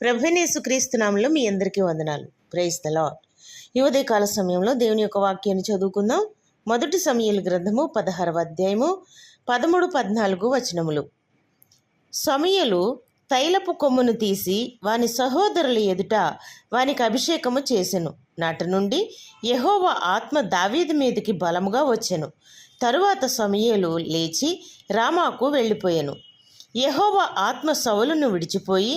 ప్రభువైన యేసుక్రీస్తు నామములో మీ అందరికీ వందనాలు. Praise the Lord. ఈ ఉదయకాల సమయంలో దేవుని యొక్క వాక్యాన్ని చదువుకుందాం. మొదటి సమూయేలు గ్రంథము 16వ అధ్యాయము 13-14 వచనములు. సమూయేలు తైలపు కొమ్మును తీసి వాని సహోదరుల ఎదుట వానికి అభిషేకము చేసెను. నాటి నుండి యెహోవా ఆత్మ దావీదు మీదకి బలముగా వచ్చెను. తరువాత సమూయేలు లేచి రామాకు వెళ్ళిపోయెను. యెహోవా ఆత్మ సౌలును విడిచిపోయి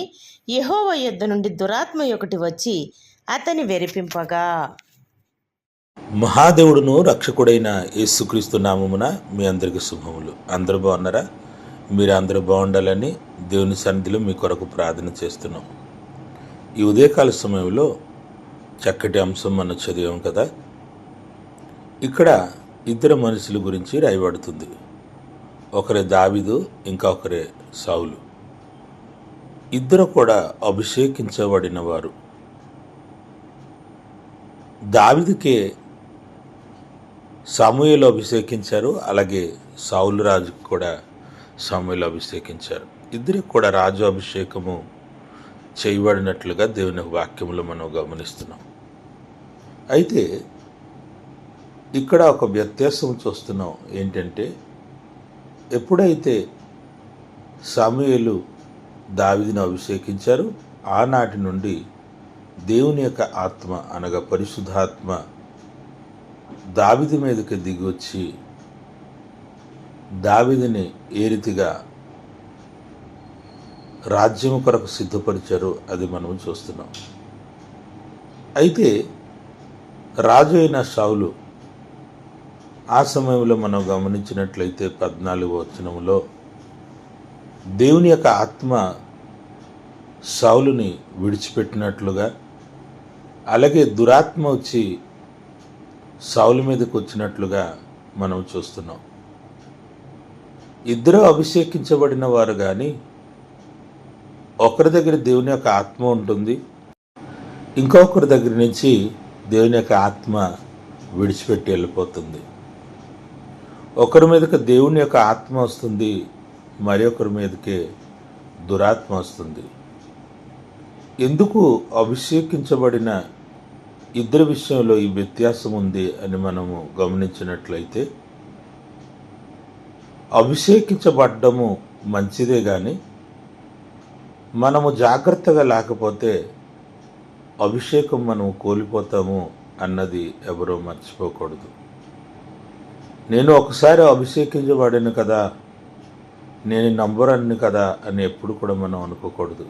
యెహోవా యొద్ద నుండి దురాత్మ ఒకటి వచ్చి అతని వెరిపింపగా. మహాదేవుడును రక్షకుడైన యేసుక్రీస్తు నామమున మీ అందరికీ శుభములు. అందరూ బాగున్నారా? మీరు అందరూ బాగుండాలని దేవుని సన్నిధిలో మీ కొరకు ప్రార్థన చేస్తున్నాం. ఈ ఉదయకాల సమయంలో చక్కటి అంశం మనం చదివాం కదా. ఇక్కడ ఇద్దరు మనుషుల గురించి రాయబడుతుంది. ఒకరే దావీదు, ఇంకా ఒకరే సౌలు. ఇద్దరు కూడా అభిషేకించబడిన వారు. దావీదుకే సమూయేలు అభిషేకించారు, అలాగే సౌలు రాజుకు కూడా సమూయేలు అభిషేకించారు. ఇద్దరికి కూడా రాజు అభిషేకము చేయబడినట్లుగా దేవుని వాక్యంలో మనం గమనిస్తున్నాం. అయితే ఇక్కడ ఒక వ్యత్యాసం చూస్తున్నాం. ఏంటంటే, ఎప్పుడైతే సమూయేలు దావీదును అభిషేకించారు, ఆనాటి నుండి దేవుని యొక్క ఆత్మ అనగా పరిశుద్ధాత్మ దావీదు మీదకి దిగి వచ్చి దావీదుని ఏ రీతిగా రాజ్యం కొరకు సిద్ధపరిచారు అది మనం చూస్తున్నాం. అయితే రాజు అయిన సౌలు ఆ సమయంలో మనం గమనించినట్లయితే 14వ వచనంలో దేవుని యొక్క ఆత్మ సౌలుని విడిచిపెట్టినట్లుగా, అలాగే దురాత్మ వచ్చి సౌలు మీదకి వచ్చినట్లుగా మనం చూస్తున్నాం. ఇద్దరు అభిషేకించబడిన వారు, కానీ ఒకరి దగ్గర దేవుని యొక్క ఆత్మ ఉంటుంది, ఇంకొకరి దగ్గర నుంచి దేవుని యొక్క ఆత్మ విడిచిపెట్టి వెళ్ళిపోతుంది. ఒకరి మీదకి దేవుని యొక్క ఆత్మ వస్తుంది, మరి ఒకరి మీదకే దురాత్మ వస్తుంది. ఎందుకు అభిషేకించబడిన ఇద్దరి విషయంలో ఈ వ్యత్యాసం ఉంది అని మనము గమనించినట్లయితే, అభిషేకించబడ్డము మంచిదే, కానీ మనము జాగ్రత్తగా లేకపోతే అభిషేకం మనం కోల్పోతాము అన్నది ఎవరూ మర్చిపోకూడదు. నేను ఒకసారి అభిషేకించబడాను కదా, నేను నంబరన్ని కదా అని ఎప్పుడు కూడా మనం అనుకోకూడదు.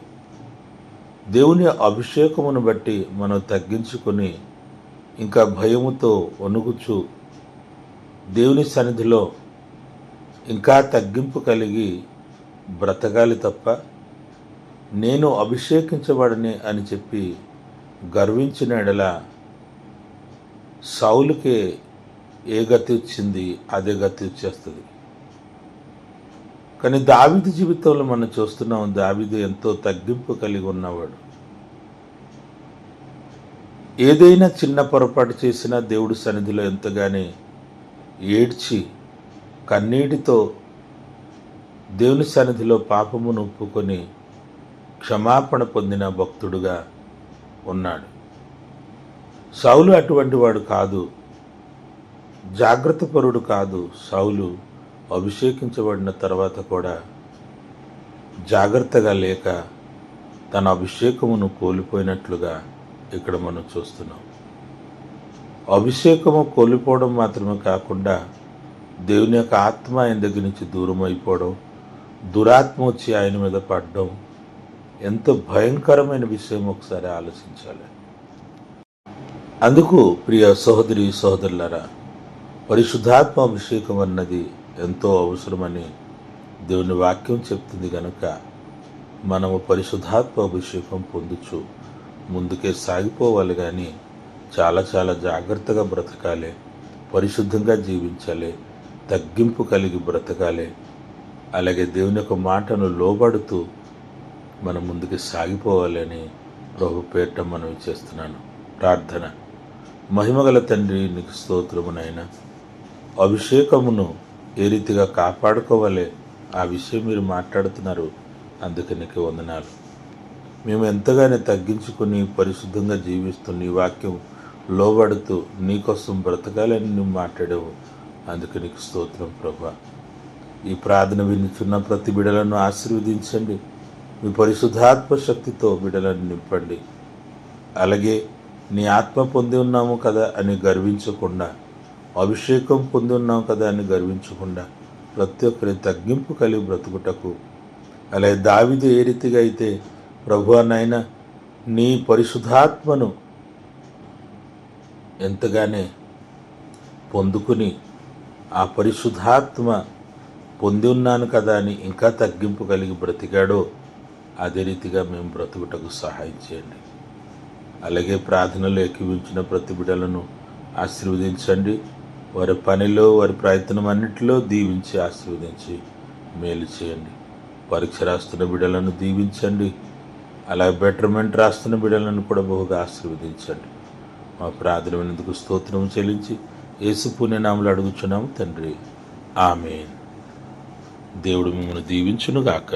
దేవుని అభిషేకమును బట్టి మనం తగ్గించుకొని ఇంకా భయముతో వణుకుచు దేవుని సన్నిధిలో ఇంకా తగ్గింపు కలిగి బ్రతకాలి తప్ప, నేను అభిషేకించబడని అని చెప్పి గర్వించిన ఎడల సౌలుకే ఏ గతి వచ్చింది అదే గతి వచ్చేస్తుంది. కానీ దావీదు జీవితంలో మనం చూస్తున్నాం, దావీదు ఎంతో తగ్గింపు కలిగి ఉన్నవాడు. ఏదైనా చిన్న పొరపాటు చేసినా దేవుడి సన్నిధిలో ఎంతగానే ఏడ్చి కన్నీటితో దేవుని సన్నిధిలో పాపమును ఒప్పుకొని క్షమాపణ పొందిన భక్తుడుగా ఉన్నాడు. సౌలు అటువంటి వాడు కాదు, జాగ్రత్తపరుడు కాదు. సౌలు అభిషేకించబడిన తర్వాత కూడా జాగ్రత్తగా లేక తన అభిషేకమును కోల్పోయినట్లుగా ఇక్కడ మనం చూస్తున్నాం. అభిషేకము కోల్పోవడం మాత్రమే కాకుండా దేవుని యొక్క ఆత్మ ఆయన దగ్గర నుంచి దూరం అయిపోవడం, దురాత్మ వచ్చి ఆయన మీద పడడం ఎంత భయంకరమైన విషయం ఒకసారి ఆలోచించాలి. అందుకు ప్రియ సహోదరి సహోదరులారా, పరిశుద్ధాత్మ అభిషేకం అన్నది ఎంతో అవసరమని దేవుని వాక్యం చెప్తుంది. కనుక మనము పరిశుద్ధాత్మ అభిషేకం పొందుచు ముందుకే సాగిపోవాలి, కానీ చాలా చాలా జాగ్రత్తగా బ్రతకాలి, పరిశుద్ధంగా జీవించాలి, తగ్గింపు కలిగి బ్రతకాలి. అలాగే దేవుని యొక్క మాటను లోబడుతూ మనం ముందుకు సాగిపోవాలని ప్రభు పేరిట మనవి చేస్తున్నాను. ప్రార్థన. మహిమగల తండ్రి, నీకు స్తోత్రము నాయనా. అభిషేకమును ఏ రీతిగా కాపాడుకోవాలి ఆ విషయం మీరు మాట్లాడుతున్నారు, అందుకే నీకు వందనాలు. మేము ఎంతగానో తగ్గించుకొని పరిశుద్ధంగా జీవిస్తూ నీ వాక్యం లోబడుతూ నీకోసం బ్రతకాలని నువ్వు మాట్లాడావు. అందుకు నీకు స్తోత్రం ప్రభా. ఈ ప్రార్థన వినుచున్న ప్రతి బిడలను ఆశీర్వదించండి. మీ పరిశుద్ధాత్మ శక్తితో బిడలను నింపండి. అలాగే నీ ఆత్మ పొంది ఉన్నాము కదా అని గర్వించకుండా, అభిషేకం పొంది ఉన్నాము కదా అని గర్వించకుండా, ప్రతి ఒక్కరి తగ్గింపు కలిగి బ్రతుకుటకు, అలాగే దావీదు ఏ రీతిగా అయితే ప్రభువా నాయన నీ పరిశుద్ధాత్మను ఎంతగానే పొందుకుని ఆ పరిశుద్ధాత్మ పొంది ఉన్నాను కదా అని ఇంకా తగ్గింపు కలిగి బ్రతికాడో అదే రీతిగా మేము బ్రతుకుటకు సహాయం చేయండి. అలాగే ప్రార్థనలు ఏకీవించిన ప్రతి బిడ్డలను ఆశీర్వదించండి. వారి పనిలో వారి ప్రయత్నం అన్నింటిలో దీవించి ఆశీర్వదించి మేలు చేయండి. పరీక్ష రాస్తున్న బిడ్డలను దీవించండి. అలాగే బెటర్మెంట్ రాస్తున్న బిడ్డలను కూడా బహుగా ఆశీర్వదించండి. మా ప్రార్థన వినేందుకు స్తోత్రం చెల్లించి యేసు పుణ్యనామములో అడుగుచున్నాము తండ్రి. ఆమేన్. దేవుడు మిమ్మల్ని దీవించునుగాక.